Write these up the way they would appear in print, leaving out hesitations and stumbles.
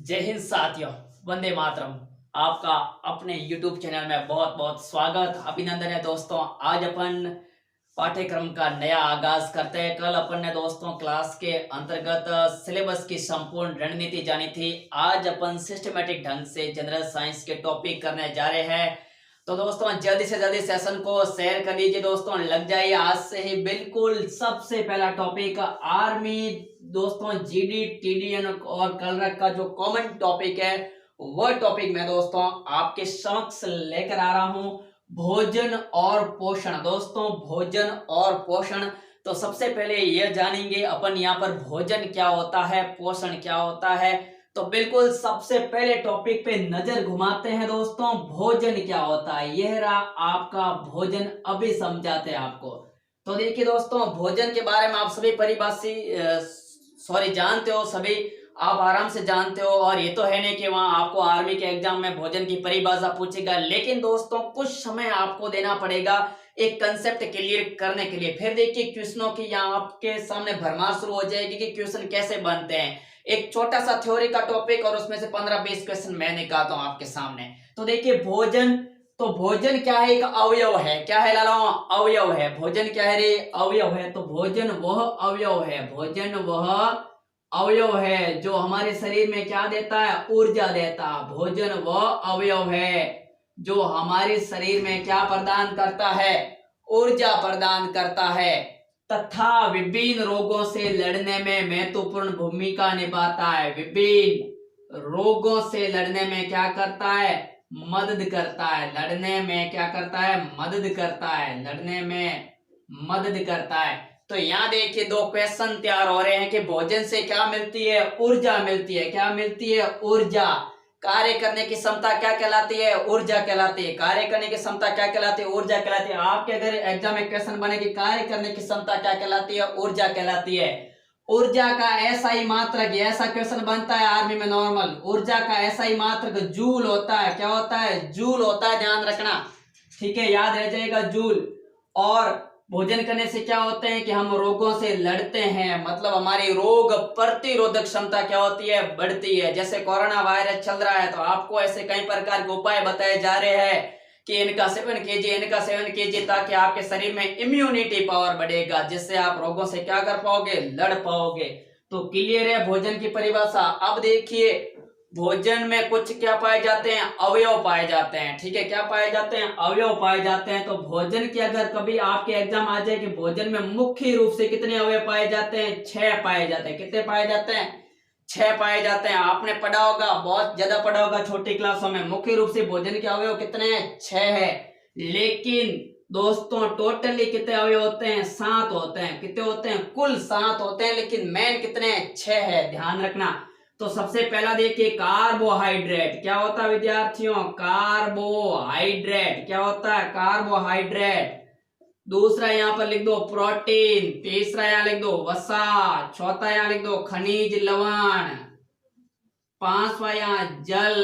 जय हिंद साथियों, वंदे मातरम। आपका अपने YouTube चैनल में बहुत बहुत स्वागत, अभिनंदन है दोस्तों। आज अपन पाठ्यक्रम का नया आगाज करते हैं। कल अपन ने दोस्तों क्लास के अंतर्गत सिलेबस की संपूर्ण रणनीति जानी थी। आज अपन सिस्टमेटिक ढंग से जनरल साइंस के टॉपिक करने जा रहे हैं। तो दोस्तों जल्दी से जल्दी सेशन को शेयर कर लीजिए दोस्तों, लग जाइए आज से ही। बिल्कुल सबसे पहला टॉपिक आर्मी दोस्तों, जीडी टीडीएन और कलरक का जो कॉमन टॉपिक है वह टॉपिक मैं दोस्तों आपके समक्ष लेकर आ रहा हूं। भोजन और पोषण दोस्तों, भोजन और पोषण। तो सबसे पहले यह जानेंगे अपन यहाँ पर भोजन क्या होता है, पोषण क्या होता है। तो बिल्कुल सबसे पहले टॉपिक पे नजर घुमाते हैं दोस्तों। भोजन क्या होता है, यह रहा आपका भोजन। अभी समझाते हैं आपको। तो देखिए दोस्तों, भोजन के बारे में आप सभी जानते हो, सभी आप आराम से जानते हो। और ये तो है नहीं कि वहां आपको आर्मी के एग्जाम में भोजन की परिभाषा पूछेगा, लेकिन दोस्तों कुछ समय आपको देना पड़ेगा एक कंसेप्ट क्लियर करने के लिए। फिर देखिए क्वेश्चनों की यहाँ आपके सामने भरमार शुरू हो जाएगी कि क्वेश्चन कैसे बनते हैं। एक छोटा सा थ्योरी का टॉपिक और उसमें से 15-20 क्वेश्चन मैं निकालता हूं आपके सामने। तो देखिए भोजन, तो भोजन क्या है, एक अवयव है। क्या है लाला, अवयव है। भोजन क्या है रे, अवयव है। तो भोजन वह अवयव है, भोजन वह अवयव है जो हमारे शरीर में क्या देता है, ऊर्जा देता है। भोजन वह अवयव है जो हमारे शरीर में क्या प्रदान करता है, ऊर्जा प्रदान करता है तथा विभिन्न रोगों से लड़ने में महत्वपूर्ण भूमिका निभाता है। विभिन्न रोगों से लड़ने में क्या करता है, मदद करता है। लड़ने में क्या करता है, मदद करता है। लड़ने में मदद करता है। तो यहाँ देखिए दो क्वेश्चन तैयार हो रहे हैं कि भोजन से क्या मिलती है, ऊर्जा मिलती है। क्या मिलती है, ऊर्जा। कार्य करने की क्षमता क्या कहलाती है, ऊर्जा कहलाती है। कार्य करने की क्षमता क्या कहलाती है, ऊर्जा कहलाती है। आपके अगर एग्जाम में क्वेश्चन बने कि कार्य करने की क्षमता क्या कहलाती है, ऊर्जा कहलाती है। ऊर्जा का ऐसा ही मात्रक, ऐसा क्वेश्चन बनता है आर्मी में नॉर्मल। ऊर्जा का ऐसा ही मात्रक जूल होता है। क्या होता है, जूल होता है। ध्यान रखना, ठीक है, याद रह जाएगा, जूल। और भोजन करने से क्या होते हैं कि हम रोगों से लड़ते हैं, मतलब हमारी रोग प्रतिरोधक क्षमता क्या होती है, बढ़ती है। जैसे कोरोना वायरस चल रहा है तो आपको ऐसे कई प्रकार के उपाय बताए जा रहे हैं कि इनका सेवन कीजिए ताकि आपके शरीर में इम्यूनिटी पावर बढ़ेगा, जिससे आप रोगों से क्या कर पाओगे, लड़ पाओगे। तो क्लियर है भोजन की परिभाषा। अब देखिए भोजन में कुछ क्या पाए जाते हैं, अवयव पाए जाते हैं। ठीक है, क्या पाए जाते हैं, अवयव पाए जाते हैं। तो भोजन की अगर कभी आपके एग्जाम आ जाए कि भोजन में मुख्य रूप से कितने अवयव पाए जाते हैं, 6 पाए जाते हैं। कितने पाए जाते हैं, 6 पाए जाते हैं। आपने पढ़ा होगा, बहुत ज्यादा पढ़ा होगा छोटी क्लासों में। मुख्य रूप से भोजन के अवयव कितने हैं, 6 है। लेकिन दोस्तों टोटली कितने अवयव होते हैं, 7 होते हैं। कितने होते हैं, कुल 7 होते हैं, लेकिन मेन कितने हैं, 6 है। ध्यान रखना। तो सबसे पहला देखिए कार्बोहाइड्रेट। क्या होता है विद्यार्थियों, कार्बोहाइड्रेट। क्या होता है, कार्बोहाइड्रेट। दूसरा यहाँ पर लिख दो प्रोटीन। तीसरा यहाँ लिख दो वसा। चौथा यहाँ लिख दो खनिज लवण। पांचवा यहाँ जल।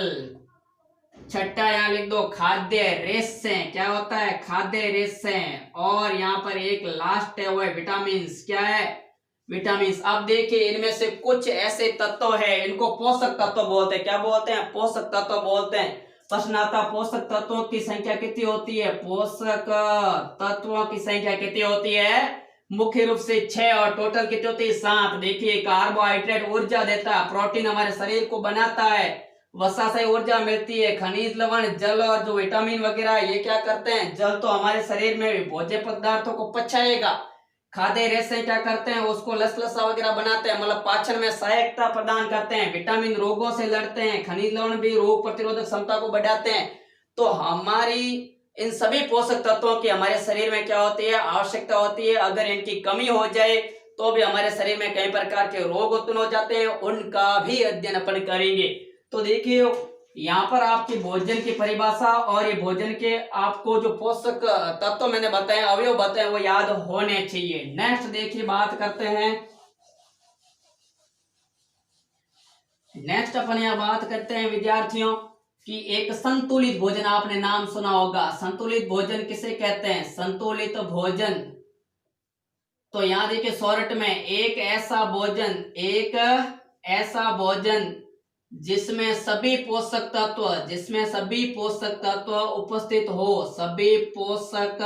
छठा यहाँ लिख दो खाद्य रेशे। क्या होता है, खाद्य रेशे। और यहाँ पर एक लास्ट है वो है विटामिन। क्या है, विटामिन। अब देखिए इनमें से कुछ ऐसे तत्व है, इनको पोषक तत्व बोलते हैं। क्या बोलते हैं, पोषक तत्व बोलते हैं। प्रश्न आता पोषक तत्वों की संख्या कितनी होती है, पोषक तत्वों की संख्या कितनी होती है, मुख्य रूप से 6 और टोटल कितनी होती है, 7। देखिए कार्बोहाइड्रेट ऊर्जा देता है, प्रोटीन हमारे शरीर को बनाता है, वसा से ऊर्जा मिलती है, खनिज लवण, जल और जो विटामिन वगैरह ये क्या करते हैं, जल तो हमारे शरीर में भोज्य पदार्थों को पचाएगा। खाद्य रेशे क्या करते हैं, उसको लसलसा वगैरह बनाते हैं, मतलब पाचन में सहायता प्रदान करते हैं। विटामिन रोगों से लड़ते हैं। खनिज लवण भी रोग प्रतिरोधक क्षमता को बढ़ाते हैं। तो हमारी इन सभी पोषक तत्वों की हमारे शरीर में क्या होती है, आवश्यकता होती है। अगर इनकी कमी हो जाए तो भी हमारे शरीर में कई प्रकार के रोग उत्पन्न हो जाते हैं, उनका भी अध्ययन अपन करेंगे। तो देखिए यहाँ पर आपकी भोजन की परिभाषा और ये भोजन के आपको जो पोषक तत्व मैंने बताए, अवयव बताए, वो याद होने चाहिए। नेक्स्ट देखिए बात करते हैं, नेक्स्ट अपन यहाँ बात करते हैं विद्यार्थियों कि एक संतुलित भोजन, आपने नाम सुना होगा। संतुलित भोजन किसे कहते हैं, संतुलित भोजन। तो यहाँ देखिए शॉर्ट में एक ऐसा भोजन जिसमें सभी पोषक तत्व, जिसमें सभी पोषक तत्व उपस्थित हो, सभी पोषक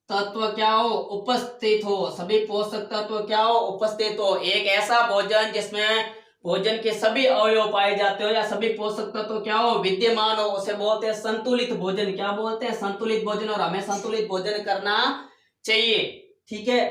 तत्व क्या हो, उपस्थित हो, सभी पोषक तत्व क्या हो, उपस्थित हो। एक ऐसा भोजन जिसमें भोजन के सभी अवयव पाए जाते हो या सभी पोषक तत्व क्या हो, विद्यमान हो, उसे बोलते हैं संतुलित भोजन। क्या बोलते हैं, संतुलित भोजन। और हमें संतुलित भोजन करना चाहिए, ठीक है।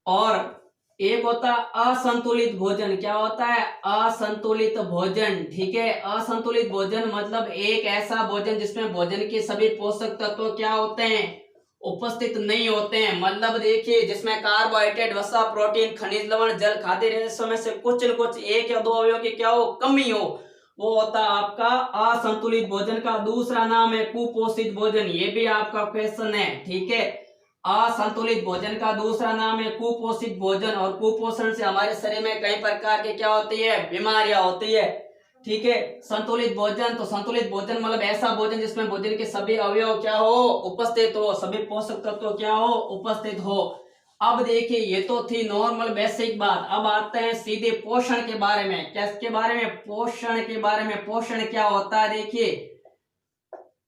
और एक होता है असंतुलित भोजन। क्या होता है, असंतुलित भोजन, ठीक है। असंतुलित भोजन मतलब एक ऐसा भोजन जिसमें भोजन के सभी पोषक तत्व क्या होते हैं, उपस्थित नहीं होते हैं। मतलब देखिए, जिसमें कार्बोहाइड्रेट, वसा, प्रोटीन, खनिज लवण, जल, खाद्य रेशों में से कुछ न कुछ एक या दो अवयवों की क्या हो, कमी हो, वो होता है आपका असंतुलित भोजन का दूसरा नाम है कुपोषित भोजन। ये भी आपका क्वेश्चन है, ठीक है। असंतुलित भोजन का दूसरा नाम है कुपोषित भोजन। और कुपोषण से हमारे शरीर में कई प्रकार की क्या होती है, बीमारियां होती है, ठीक है। संतुलित भोजन, तो संतुलित भोजन मतलब ऐसा भोजन जिसमें भोजन के सभी अवयव क्या हो, उपस्थित हो, सभी पोषक तत्व क्या हो, उपस्थित हो। अब देखिए, ये तो थी नॉर्मल बेसिक बात। अब आते हैं सीधे पोषण के बारे में। किसके बारे में, पोषण के बारे में। पोषण क्या होता है, देखिए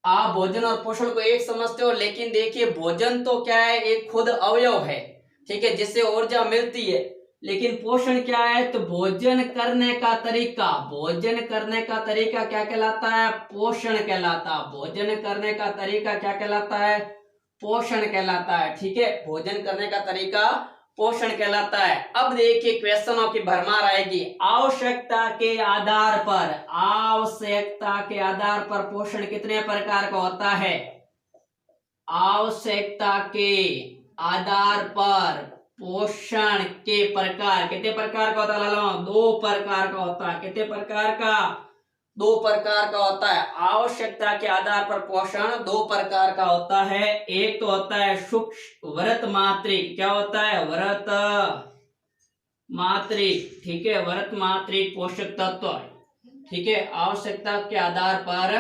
आप भोजन और पोषण को एक समझते हो, लेकिन देखिए भोजन तो क्या है, एक खुद अवयव है, ठीक है, जिससे ऊर्जा मिलती है। लेकिन पोषण क्या है, तो भोजन करने का तरीका, भोजन करने का तरीका क्या कहलाता है, पोषण कहलाता है। भोजन करने का तरीका क्या कहलाता है, पोषण कहलाता है, ठीक है। भोजन करने का तरीका पोषण कहलाता है। अब देखिए क्वेश्चनों की भरमार आएगी। आवश्यकता के आधार पर, आवश्यकता के आधार पर पोषण कितने प्रकार का होता है, आवश्यकता के आधार पर पोषण के प्रकार कितने प्रकार का होता है, लालो, दो प्रकार का होता है। कितने प्रकार का, दो प्रकार का होता है। आवश्यकता के आधार पर पोषण दो प्रकार का होता है। एक तो होता है सूक्ष्म व्रत मात्रिक। क्या होता है, व्रत मात्रिक, ठीक है, व्रत मात्रिक पोषक तत्व, ठीक है। आवश्यकता के आधार पर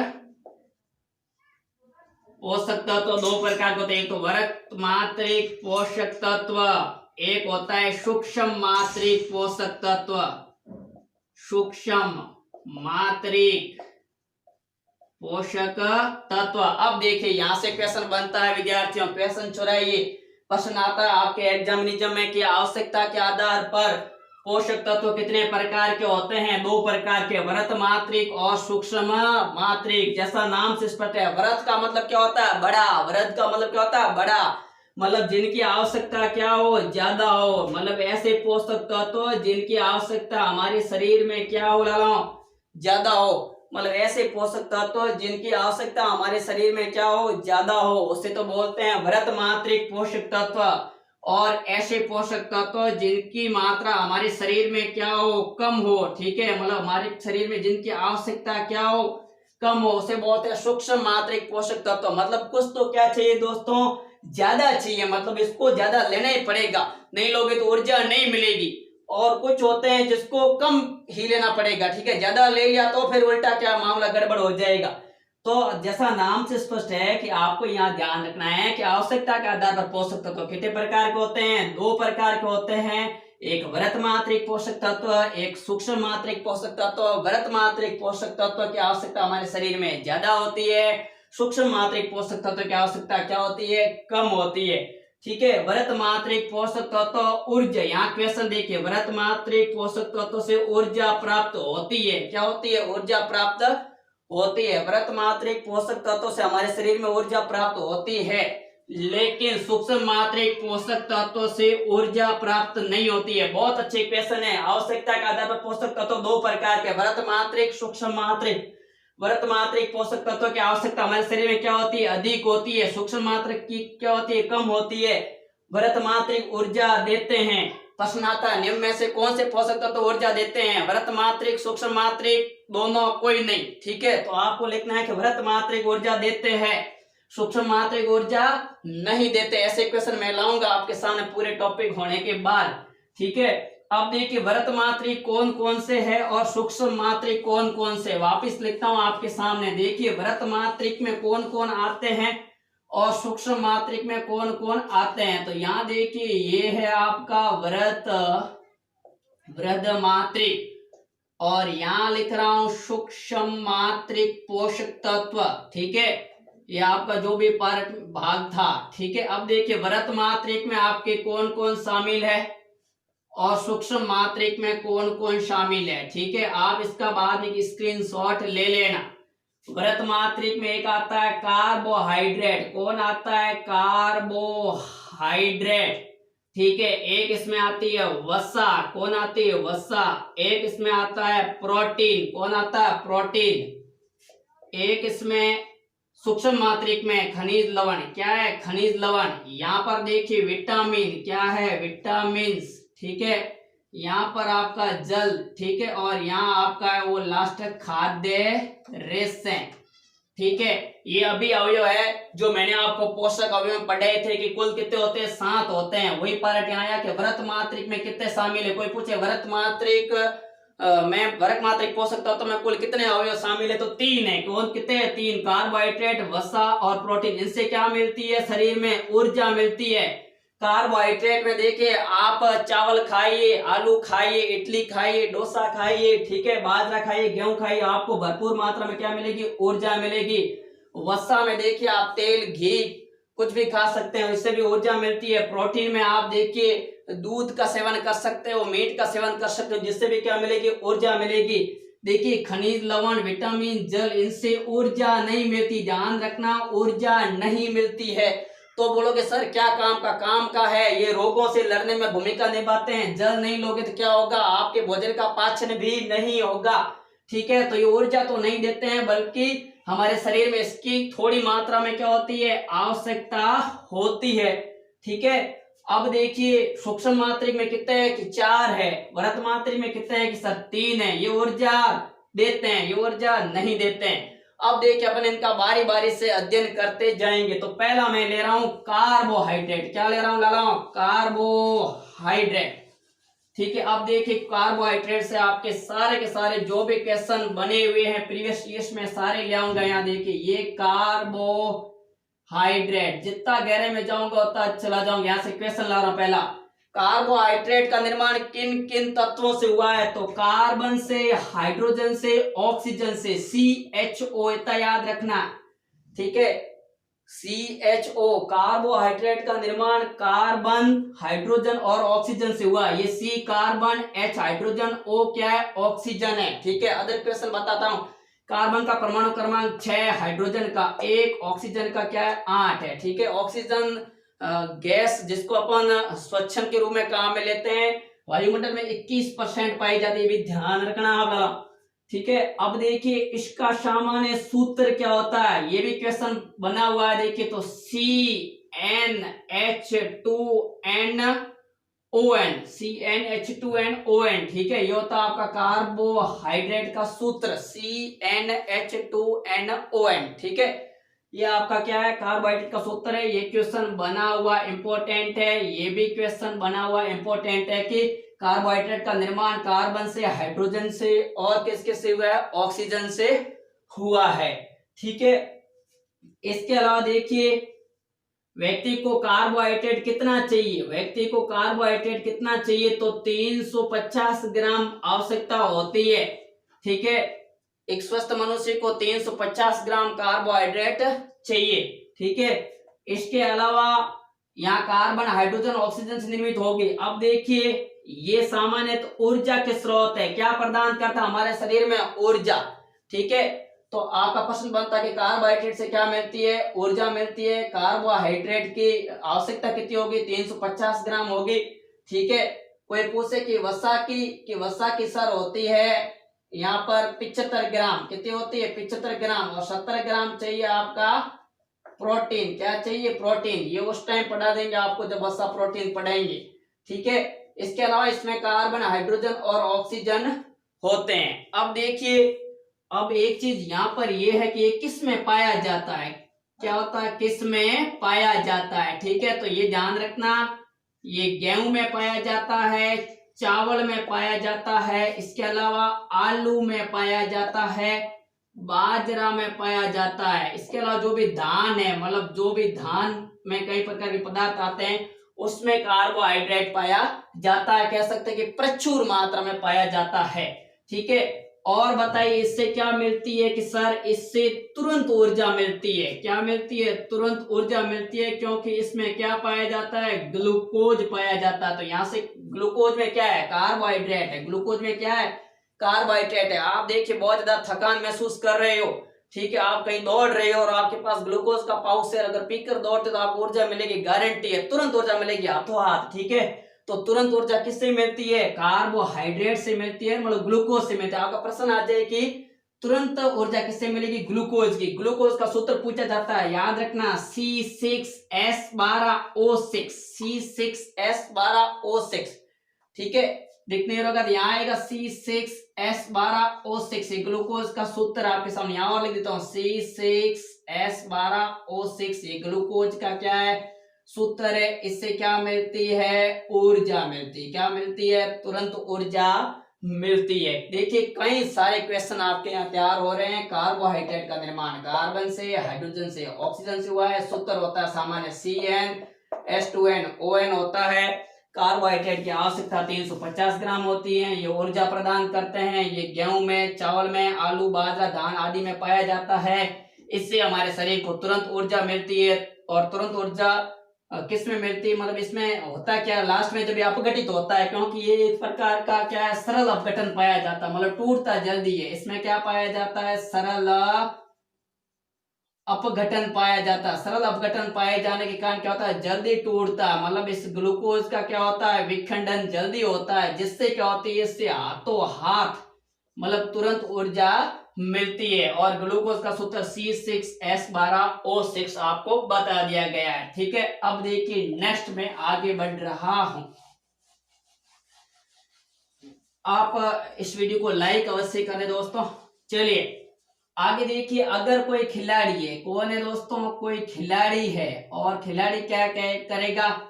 पोषक तत्व दो प्रकार के होते हैं। एक तो व्रत मात्रिक पोषक तत्व, एक होता है सूक्ष्म मात्रिक पोषक तत्व, सूक्ष्म मात्रिक पोषक तत्व। अब देखिए यहां से क्वेश्चन बनता है विद्यार्थियों, क्वेश्चन चुराइए, प्रश्न आता है आपके एग्जामिनेशन में कि आवश्यकता के आधार पर पोषक तत्व कितने प्रकार के होते हैं, दो प्रकार के, व्रत मात्रिक और सूक्ष्म मात्रिक। जैसा नाम से स्पष्ट है, व्रत का मतलब क्या होता है, बड़ा, व्रत का मतलब क्या होता है, बड़ा, मतलब जिनकी आवश्यकता क्या हो, ज्यादा हो, मतलब ऐसे पोषक तत्व जिनकी आवश्यकता हमारे शरीर में क्या हो, ज्यादा हो, मतलब ऐसे पोषक तत्व जिनकी आवश्यकता हमारे शरीर में क्या हो, ज्यादा हो, उसे तो बोलते हैं व्रत मात्रिक पोषक तत्व। और ऐसे पोषक तत्व जिनकी मात्रा हमारे शरीर में क्या हो, कम हो, ठीक है, मतलब हमारे शरीर में जिनकी आवश्यकता क्या हो, कम हो, उसे बोलते हैं सूक्ष्म मात्रिक पोषक तत्व। मतलब कुछ तो क्या चाहिए दोस्तों, ज्यादा चाहिए, मतलब इसको ज्यादा लेना ही पड़ेगा, नहीं लोगे तो ऊर्जा नहीं मिलेगी। और कुछ होते हैं जिसको कम ही लेना पड़ेगा, ठीक है, ज्यादा ले लिया तो फिर उल्टा क्या मामला गड़बड़ हो जाएगा। तो जैसा नाम से स्पष्ट है कि आपको यहाँ ध्यान रखना है कि आवश्यकता के आधार पर पोषक तत्व कितने प्रकार के होते हैं, दो प्रकार के होते हैं। एक व्रत मात्रिक पोषक तत्व, एक सूक्ष्म मात्रिक पोषक तत्व। व्रत मात्रिक पोषक तत्व की आवश्यकता हमारे शरीर में ज्यादा होती है, सूक्ष्म मात्रिक पोषक तत्व की आवश्यकता क्या होती है, कम होती है, ठीक है। व्रत मात्रिक पोषक तत्व ऊर्जा, यहाँ क्वेश्चन देखिए, व्रत मात्रिक पोषक तत्व से ऊर्जा प्राप्त होती है, क्या होती है, ऊर्जा प्राप्त होती है। व्रत मात्रिक पोषक तत्व से हमारे शरीर में ऊर्जा प्राप्त होती है, लेकिन सूक्ष्म मात्रिक पोषक तत्व से ऊर्जा प्राप्त नहीं होती है। बहुत अच्छे क्वेश्चन है। आवश्यकता के आधार पर पोषक तत्व दो प्रकार के, व्रत मात्रिक, सूक्ष्म मात्रिक। व्रत मात्रिक पोषक तत्व की आवश्यकता हमारे शरीर में क्या होती है, अधिक होती है, सूक्ष्म मात्रिक की क्या होती है, कम होती है। व्रत मात्रिक ऊर्जा देते हैं। प्रश्न आता है निम्न में से कौन से पोषक तत्व ऊर्जा देते हैं, व्रत मात्रिक, सूक्ष्म मात्रिक, दोनों, कोई नहीं, ठीक है। तो आपको लिखना है कि व्रत मात्रिक ऊर्जा देते हैं, सूक्ष्म मात्रिक ऊर्जा नहीं देते। ऐसे क्वेश्चन मैं लाऊंगा आपके सामने पूरे टॉपिक होने के बाद, ठीक है। अब देखिए व्रत मात्रिक कौन कौन से है और सूक्ष्म मात्रिक कौन कौन से, वापिस लिखता हूं आपके सामने। देखिए व्रत मात्रिक में कौन कौन आते हैं और सूक्ष्म मात्रिक में कौन कौन आते हैं। तो यहाँ देखिए ये है आपका व्रत मात्रिक, और यहाँ लिख रहा हूं सूक्ष्म मात्रिक पोषक तत्व, ठीक है, ये आपका जो भी पार्ट भाग था, ठीक है। अब देखिए वृत्त मात्रिक में आपके कौन कौन शामिल है और सूक्ष्म मात्रिक में कौन कौन शामिल है, ठीक है। आप इसका बाद में स्क्रीनशॉट ले लेना। वृत्त मात्रिक में एक आता है कार्बोहाइड्रेट, कौन आता है, कार्बोहाइड्रेट, ठीक है। एक इसमें आती है वसा, कौन आती है, वसा। एक इसमें आता है प्रोटीन, कौन आता है, प्रोटीन। एक इसमें सूक्ष्म मात्रिक में खनिज लवण, क्या है, खनिज लवण। यहाँ पर देखिए विटामिन, क्या है, विटामिन, ठीक है। यहाँ पर आपका जल, ठीक है, और यहाँ आपका है वो लास्ट खाद्य रेशे, ठीक है। ये अभी अवयव है जो मैंने आपको पोषक अवयव में पढ़े थे कि कुल कितने होते हैं, 7 होते हैं। वही पार्ट यहाँ आया कि वृत्त मात्रिक में कितने शामिल है। कोई पूछे वृत्त मात्रिक में वृत्त मात्रिक पोषक तत्व में कुल कितने अवयव शामिल है, तो 3 है। कौन कितने हैं, 3, कार्बोहाइड्रेट, वसा और प्रोटीन। इनसे क्या मिलती है, शरीर में ऊर्जा मिलती है। कार्बोहाइड्रेट में देखिए आप चावल खाइए, आलू खाइए, इडली खाइए, डोसा खाइए, ठीक है, बाजरा खाइए, गेहूं खाइए, आपको भरपूर मात्रा में क्या मिलेगी, ऊर्जा मिलेगी। वसा में देखिए आप तेल, घी कुछ भी खा सकते हैं, इससे भी ऊर्जा मिलती है। प्रोटीन में आप देखिए दूध का सेवन कर सकते हो, मीट का सेवन कर सकते हो, जिससे भी क्या मिलेगी, ऊर्जा मिलेगी। देखिए खनिज लवण, विटामिन, जल, इनसे ऊर्जा नहीं मिलती, ध्यान रखना, ऊर्जा नहीं मिलती है। तो बोलोगे सर क्या काम का है, ये रोगों से लड़ने में भूमिका निभाते हैं। जल नहीं लोगे तो क्या होगा, आपके भोजन का पाचन भी नहीं होगा, ठीक है। तो ये ऊर्जा तो नहीं देते हैं, बल्कि हमारे शरीर में इसकी थोड़ी मात्रा में क्या होती है, आवश्यकता होती है, ठीक है। अब देखिए सूक्ष्म मात्रिक में कितने हैं कि 4 है, वृत्त मात्रिक में कितने हैं कि सर 3 है। ये ऊर्जा देते हैं, ये ऊर्जा नहीं देते हैं। अब देखिए अपन इनका बारी बारी से अध्ययन करते जाएंगे। तो पहला मैं ले रहा हूं कार्बोहाइड्रेट, क्या ले रहा हूं, लाला कार्बोहाइड्रेट, ठीक है। अब देखिए कार्बोहाइड्रेट से आपके सारे के सारे जो भी क्वेश्चन बने हुए हैं प्रीवियस ईयर्स में सारे ले आऊंगा। यहाँ देखिए ये कार्बोहाइड्रेट, जितना गहरे में जाऊंगा उतना चला जाऊंगा। यहाँ से क्वेश्चन ला रहा हूं। पहला, कार्बोहाइड्रेट का निर्माण किन किन तत्वों से हुआ है, तो कार्बन से, हाइड्रोजन से, ऑक्सीजन से, CHO, इतना याद रखना, ठीक है, CHO। कार्बोहाइड्रेट का निर्माण कार्बन, हाइड्रोजन और ऑक्सीजन से हुआ। ये C carbon, H hydrogen, O क्या है, ऑक्सीजन है, ठीक है। अदर क्वेश्चन बताता हूं। कार्बन का परमाणु क्रमांक 6, हाइड्रोजन का 1, ऑक्सीजन का क्या है, 8 है, ठीक है। ऑक्सीजन गैस जिसको अपन स्वच्छन के रूप में काम में लेते हैं, वायुमंडल में 21% पाई जाती है, भी ध्यान रखना आप लोग, ठीक है। अब देखिए इसका सामान्य सूत्र क्या होता है, ये भी क्वेश्चन बना हुआ है। देखिए तो CnH2nOn, ठीक है। ये होता है आपका कार्बोहाइड्रेट का सूत्र CnH2nOn, ठीक है। ये आपका क्या है, कार्बोहाइड्रेट का सूत्र है। ये क्वेश्चन बना हुआ इंपॉर्टेंट है। ये भी क्वेश्चन बना हुआ इंपॉर्टेंट है कि कार्बोहाइड्रेट का निर्माण कार्बन से, हाइड्रोजन से और किसके से हुआ है, ऑक्सीजन से हुआ है, ठीक है। इसके अलावा देखिए व्यक्ति को कार्बोहाइड्रेट कितना चाहिए, व्यक्ति को कार्बोहाइड्रेट कितना चाहिए, तो 350 ग्राम आवश्यकता होती है, ठीक है। एक स्वस्थ मनुष्य को 350 ग्राम कार्बोहाइड्रेट चाहिए, ठीक है। इसके अलावा यहाँ कार्बन, हाइड्रोजन, ऑक्सीजन से निर्मित होगी। अब देखिए ये सामान्य तो ऊर्जा के स्रोत है, क्या प्रदान करता है हमारे शरीर में, ऊर्जा, ठीक है। तो आपका प्रश्न बनता है कि कार्बोहाइड्रेट से क्या मिलती है, ऊर्जा मिलती है। कार्बोहाइड्रेट की आवश्यकता कितनी होगी, 350 ग्राम होगी, ठीक है। कोई पूछे कि वसा की सर होती है यहाँ पर 75 ग्राम, कितनी होती है, 75 ग्राम, और 70 ग्राम चाहिए आपका प्रोटीन, क्या चाहिए, प्रोटीन। ये उस टाइम पढ़ा देंगे आपको जब वसा प्रोटीन पढ़ाएंगे, ठीक है। इसके अलावा इसमें कार्बन, हाइड्रोजन और ऑक्सीजन होते हैं। अब देखिए अब एक चीज यहाँ पर ये है कि ये किस में पाया जाता है, क्या होता है, किस में पाया जाता है, ठीक है। तो ये ध्यान रखना, ये गेहूं में पाया जाता है, चावल में पाया जाता है, इसके अलावा आलू में पाया जाता है, बाजरा में पाया जाता है। इसके अलावा जो भी धान है, मतलब जो भी धान में कई प्रकार के पदार्थ आते हैं उसमें कार्बोहाइड्रेट पाया जाता है, कह सकते हैं कि प्रचुर मात्रा में पाया जाता है, ठीक है। और बताइए इससे क्या मिलती है कि सर इससे तुरंत ऊर्जा मिलती है। क्या मिलती है? तुरंत ऊर्जा मिलती है, क्योंकि इसमें क्या पाया जाता है? ग्लूकोज पाया जाता है। तो यहाँ से ग्लूकोज में क्या है? कार्बोहाइड्रेट है। ग्लूकोज में क्या है? कार्बोहाइड्रेट है। आप देखिए बहुत ज्यादा थकान महसूस कर रहे हो, ठीक है, आप कहीं दौड़ रहे हो और आपके पास ग्लूकोज का पाउच है, अगर पीकर दौड़ते तो आपको ऊर्जा मिलेगी, गारंटी है, तुरंत ऊर्जा मिलेगी हाथों हाथ। ठीक है, तो तुरंत ऊर्जा किससे मिलती है? कार्बोहाइड्रेट से मिलती है, मतलब ग्लूकोज से मिलती है। आपका प्रश्न आ जाए कि तुरंत ऊर्जा किससे मिलेगी? ग्लूकोज की। ग्लूकोज का सूत्र पूछा जाता है, याद रखना, C6H12O6, C6H12O6। ठीक है, देखने होगा तो यहाँ आएगा C6H12O6, ग्लूकोज का सूत्र आपके सामने यहाँ और लिख देता हूँ, C6H12O6, ये ग्लूकोज का क्या है? सूत्र है। इससे क्या मिलती है? ऊर्जा मिलती है। क्या मिलती है? तुरंत ऊर्जा मिलती है। देखिए कई सारे क्वेश्चन आपके यहाँ तैयार हो रहे हैं। कार्बोहाइड्रेट का निर्माण कार्बन से, हाइड्रोजन से, ऑक्सीजन से हुआ है। सूत्र होता है सामान्य CnH2nOn होता है। कार्बोहाइड्रेट की आवश्यकता 350 ग्राम होती है। ये ऊर्जा प्रदान करते हैं। ये गेहूं में, चावल में, आलू, बाजरा, धान आदि में पाया जाता है। इससे हमारे शरीर को तुरंत ऊर्जा मिलती है। और तुरंत ऊर्जा किस में मिलती है? मतलब इसमें होता क्या, लास्ट में जब ये अपघटित होता है, क्योंकि ये एक प्रकार का क्या है? सरल अपघटन पाया जाता है, मतलब टूटता जल्दी है। इसमें क्या पाया जाता है? सरल अपघटन पाया जाता है। सरल अपघटन पाए जाने के कारण क्या होता है? जल्दी टूटता है, मतलब इस ग्लूकोज का क्या होता है? विखंडन जल्दी होता है, जिससे क्या होती है? इससे हाथों हाथ मतलब तुरंत ऊर्जा मिलती है। और ग्लूकोज का सूत्र C6H12O6 आपको बता दिया गया है। ठीक है, अब देखिए नेक्स्ट में आगे बढ़ रहा हूं। आप इस वीडियो को लाइक अवश्य करें दोस्तों। चलिए आगे देखिए, अगर कोई खिलाड़ी है, कौन है दोस्तों? कोई खिलाड़ी है, और खिलाड़ी क्या करेगा?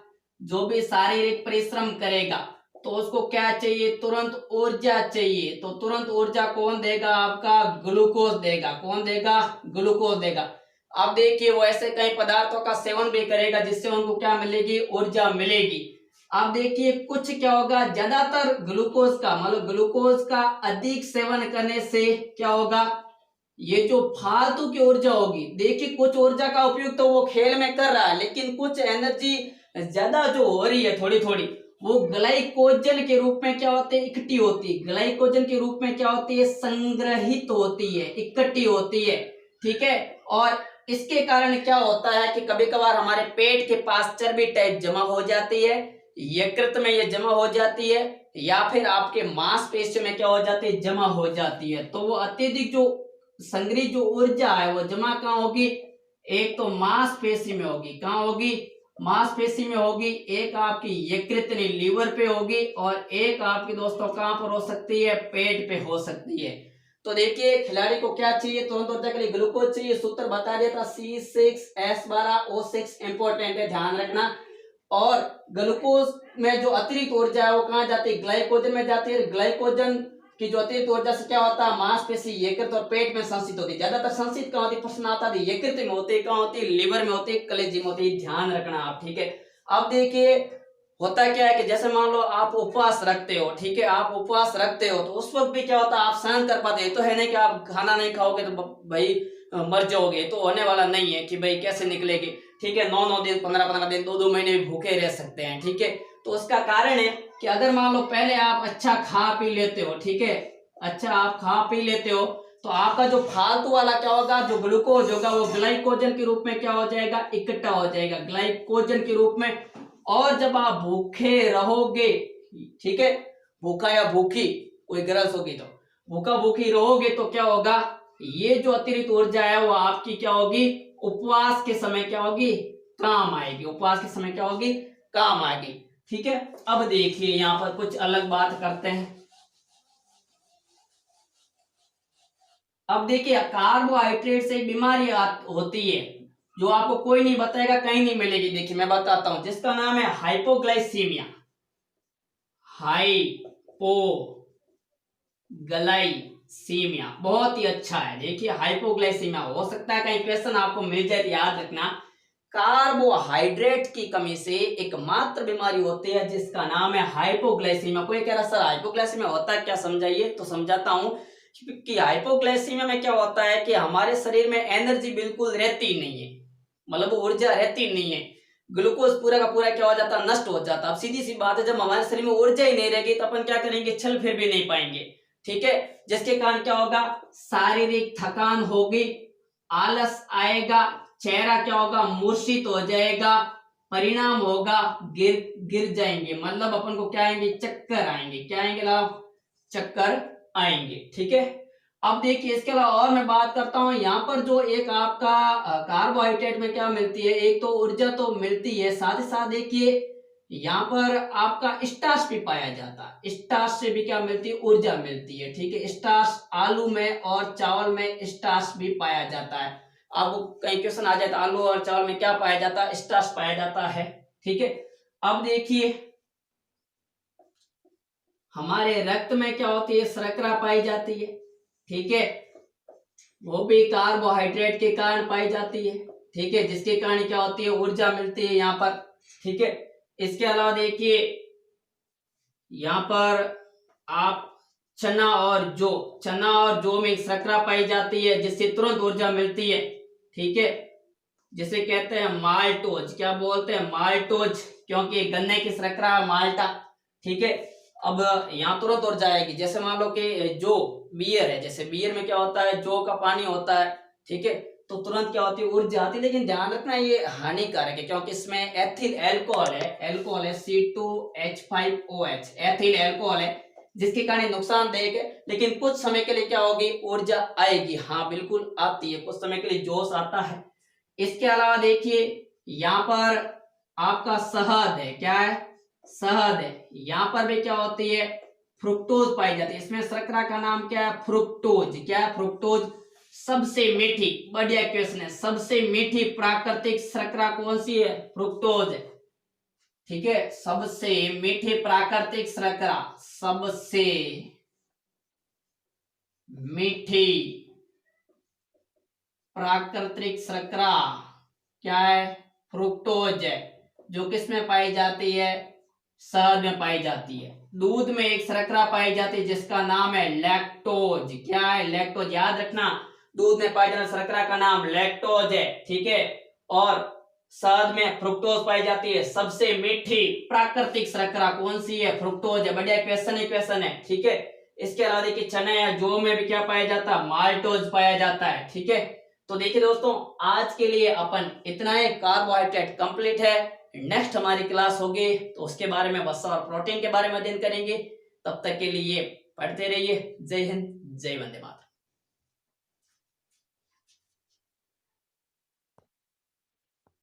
जो भी शारीरिक परिश्रम करेगा तो उसको क्या चाहिए? तुरंत ऊर्जा चाहिए। तो तुरंत ऊर्जा कौन देगा? आपका ग्लूकोज देगा। कौन देगा? ग्लूकोज देगा। अब देखिए वो ऐसे कई पदार्थों का सेवन भी करेगा जिससे उनको क्या मिलेगी? ऊर्जा मिलेगी। अब देखिए कुछ क्या होगा, ज्यादातर ग्लूकोज का मतलब ग्लूकोज का अधिक सेवन करने से क्या होगा? ये जो फालतू की ऊर्जा होगी, देखिए कुछ ऊर्जा का उपयोग तो वो खेल में कर रहा है, लेकिन कुछ एनर्जी ज्यादा जो हो रही है थोड़ी थोड़ी, वो ग्लाइकोजन के रूप में क्या होती है? इकट्ठी होती है। ग्लाइकोजन के रूप में क्या होती है? संग्रहित होती है, इकट्ठी होती है। ठीक है, और इसके कारण क्या होता है कि कभी कभार हमारे पेट के पास चर्बी टाइप जमा हो जाती है, यकृत में ये जमा हो जाती है, या फिर आपके मांसपेशियों में क्या हो जाती है? जमा हो जाती है। तो वो अत्यधिक जो संग्रहित जो ऊर्जा है वो जमा कहाँ होगी? एक तो मांसपेशी में होगी। कहाँ होगी? मांसपेशी में होगी। एक आपकी यकृत लीवर पे होगी, और एक आपकी दोस्तों कहाँ पर हो सकती है? पेट पे हो सकती है। तो देखिए खिलाड़ी को क्या चाहिए? तुरंत ऊर्जा के लिए ग्लूकोज चाहिए। सूत्र बता दिया था, C6H12O6 इंपॉर्टेंट है, ध्यान रखना। और ग्लूकोज में जो अतिरिक्त ऊर्जा है वो कहाँ जाती है? ग्लाइकोजन में जाती है। ग्लाइकोजन की जो अतिरिक्त ऊर्जा से क्या होता है? मांसपेशी, यकृत और पेट में संचित होती है। ज्यादातर संचित कहाँ होती है? प्रश्न आता है यकृत में होती है, कहाँ होती है? लिवर में होती है, कलेजी में होती है, ध्यान रखना आप। ठीक है, अब देखिए होता क्या है कि जैसे मान लो आप उपवास रखते हो, ठीक है, आप उपवास रखते हो तो उस वक्त भी क्या होता है? आप सहन कर पाते हैं। तो है नहीं कि आप खाना नहीं खाओगे तो भाई मर जाओगे, तो होने वाला नहीं है कि भाई कैसे निकलेगी। ठीक है, 9-9 दिन, 15-15 दिन, 2-2 महीने भी भूखे रह सकते हैं। ठीक है, तो उसका कारण है कि अगर मान लो पहले आप अच्छा खा पी लेते हो, ठीक है, अच्छा आप खा पी लेते हो, तो आपका जो फालतू वाला क्या होगा? जो ग्लूकोज होगा वो ग्लाइकोजन के रूप में क्या हो जाएगा? इकट्ठा हो जाएगा, ग्लाइकोजन के रूप में। और जब आप भूखे रहोगे, ठीक है, भूखा या भूखी कोई गरज होगी तो भूखा भूखी रहोगे तो क्या होगा? ये जो अतिरिक्त ऊर्जा है वो आपकी क्या होगी? उपवास के समय क्या होगी? काम आएगी। उपवास के समय क्या होगी? काम आएगी। ठीक है, अब देखिए यहां पर कुछ अलग बात करते हैं। अब देखिए कार्बोहाइड्रेट से एक बीमारी होती है जो आपको कोई नहीं बताएगा, कहीं नहीं मिलेगी। देखिए मैं बताता हूं, जिसका नाम है हाइपोग्लाइसीमिया। हाइपोग्लाइसीमिया बहुत ही अच्छा है। देखिए हाइपोग्लाइसीमिया हो सकता है कहीं क्वेश्चन आपको मिल जाए, याद रखना। कार्बोहाइड्रेट की कमी से एकमात्र बीमारी होती है जिसका नाम है हाइपोग्लाइसीमिया। कोई कह रहा सर हाइपोग्लाइसीमिया होता है क्या, समझाइए। तो समझाता हूं कि हाइपोग्लाइसीमिया में क्या होता है कि हमारे शरीर में एनर्जी बिल्कुल रहती नहीं है, मतलब ऊर्जा रहती नहीं है, ग्लूकोज पूरा का पूरा क्या हो जाता, नष्ट हो जाता। अब सीधी सी बात है, जब हमारे शरीर में ऊर्जा ही नहीं रहेगी तो अपन क्या करेंगे, चल फिर भी नहीं पाएंगे, ठीक है। जिसके कारण क्या होगा, शारीरिक थकान होगी, आलस आएगा, चेहरा क्या होगा, मूर्छित हो जाएगा, परिणाम होगा गिर गिर जाएंगे, मतलब अपन को क्या आएंगे, चक्कर आएंगे। क्या आएंगे लाभ, चक्कर आएंगे, ठीक है। अब देखिए इसके अलावा और मैं बात करता हूं, यहाँ पर जो एक आपका कार्बोहाइड्रेट में क्या मिलती है, एक तो ऊर्जा तो मिलती है, साथ ही साथ देखिए यहाँ पर आपका स्टार्च भी पाया जाता है, स्टार्च से भी क्या मिलती है, ऊर्जा मिलती है, ठीक है। स्टार्च आलू में और चावल में स्टार्च भी पाया जाता है। आपको कहीं क्वेश्चन आ जाए तो आलू और चावल में क्या पाया जाता है, स्टार्च पाया जाता है, ठीक है। अब देखिए हमारे रक्त में क्या होती है, शर्करा पाई जाती है, ठीक है, वो भी कार्बोहाइड्रेट के कारण पाई जाती है, ठीक है, जिसके कारण क्या होती है, ऊर्जा मिलती है यहाँ पर, ठीक है। इसके अलावा देखिए यहाँ पर आप चना और जौ में शर्करा पाई जाती है जिससे तुरंत ऊर्जा मिलती है, ठीक है, जिसे कहते हैं माल्टोज। क्या बोलते हैं, माल्टोज, क्योंकि गन्ने की शर्करा माल्टा, ठीक है। अब यहाँ तुरंत ऊर्जा आएगी, जैसे मान लो कि जो बियर है, जैसे बियर में क्या होता है, जौ का पानी होता है, ठीक है, तो तुरंत क्या होती है, ऊर्जा आती है। लेकिन ध्यान रखना ये हानिकारक है क्योंकि इसमें एथिल अल्कोहल है, C2H5OH, एथिल अल्कोहल है, जिसके कारण नुकसानदायक है। लेकिन कुछ समय के लिए क्या होगी, ऊर्जा आएगी, हाँ बिल्कुल आती है, कुछ समय के लिए जोश आता है। इसके अलावा देखिए यहाँ पर आपका शहद है, क्या है, शहद है, यहाँ पर भी क्या होती है, फ्रुक्टोज पाई जाती है। इसमें शर्करा का नाम क्या है, फ्रुक्टोज। क्या है, फ्रुक्टोज। सबसे मीठी, बढ़िया क्वेश्चन है, सबसे मीठी प्राकृतिक शर्करा कौन सी है, फ्रुक्टोज है, ठीक है। सबसे मीठी प्राकृतिक शर्करा, सबसे मीठी प्राकृतिक शर्करा क्या है, फ्रुक्टोज है, जो किस में पाई जाती है, शहद में पाई जाती है। दूध में एक शर्करा पाई जाती है जिसका नाम है लैक्टोज। क्या है, लैक्टोज, याद रखना, दूध में पाई जाने शर्करा का नाम लैक्टोज है, ठीक है। और शहद में फ्रुक्टोज पाई जाती है। सबसे मीठी प्राकृतिक शर्करा कौन सी है, फ्रुक्टोज है। बढ़िया क्वेश्चन है, ठीक है। इसके अलावा देखिए चने या जौ में भी क्या पाया जाता है, माल्टोज पाया जाता है, ठीक है। तो देखिए दोस्तों आज के लिए अपन इतना ही, कार्बोहाइड्रेट कंप्लीट है। नेक्स्ट हमारी क्लास होगी तो उसके बारे में वसा और प्रोटीन के बारे में अध्ययन करेंगे। तब तक के लिए पढ़ते रहिए। जय हिंद, जय वंदे मातरम।